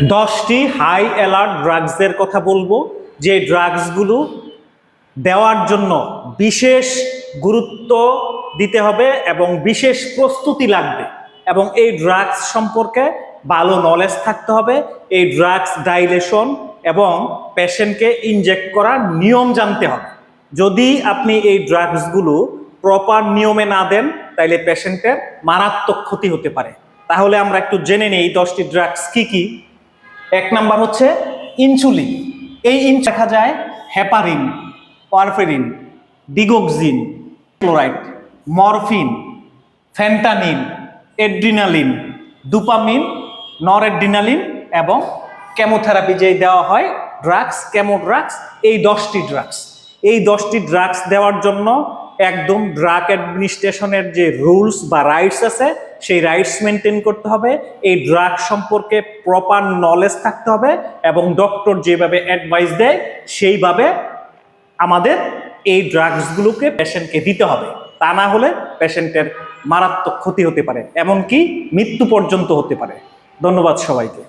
10টি high alert ড্রাগসের কথা বলবো, যে ড্রাগসগুলো দেওয়ার জন্য বিশেষ গুরুত্ব দিতে হবে এবং বিশেষ প্রস্তুতি লাগবে এবং এই ড্রাগস সম্পর্কে ভালো নলেজ থাকতে হবে। এই ড্রাগস ডাইলেশন এবং পেশেন্টকে ইনজেক্ট করার নিয়ম জানতে হবে। যদি আপনি এই ড্রাগসগুলো প্রপার নিয়মে না দেন তাহলে পেশেন্টের মারাত্মক ক্ষতি হতে পারে। তাহলে আমরা একটু জেনে নিই 10টি ড্রাগস কি কি। 1 নাম্বার হচ্ছে ইনসুলিন। এই দেখা যায় heparin, warfarin, digoxin, chloride, morphine, fentanyl, adrenaline, dopamine, noradrenaline এবং কেমোথেরাপি যে দেওয়া হয় ড্রাগস, কেমো ড্রাগস, এই 10টি ড্রাগস। এই 10টি ড্রাগস দেওয়ার জন্য একদম ড্রাগ অ্যাডমিনিস্ট্রেশনের যে রুলস বা রাইটস আছে সেই রাইটস মেনটেন করতে হবে। এই ড্রাগ সম্পর্কে প্রপার নলেজ থাকতে হবে এবং ডক্টর যেভাবে অ্যাডভাইস দেয় সেইভাবে আমাদের এই ড্রাগসগুলোকে পেশেন্টকে দিতে হবে। তা না হলে পেশেন্টের মারাত্মক ক্ষতি হতে পারে, এমনকি মৃত্যু পর্যন্ত হতে পারে। ধন্যবাদ সবাইকে।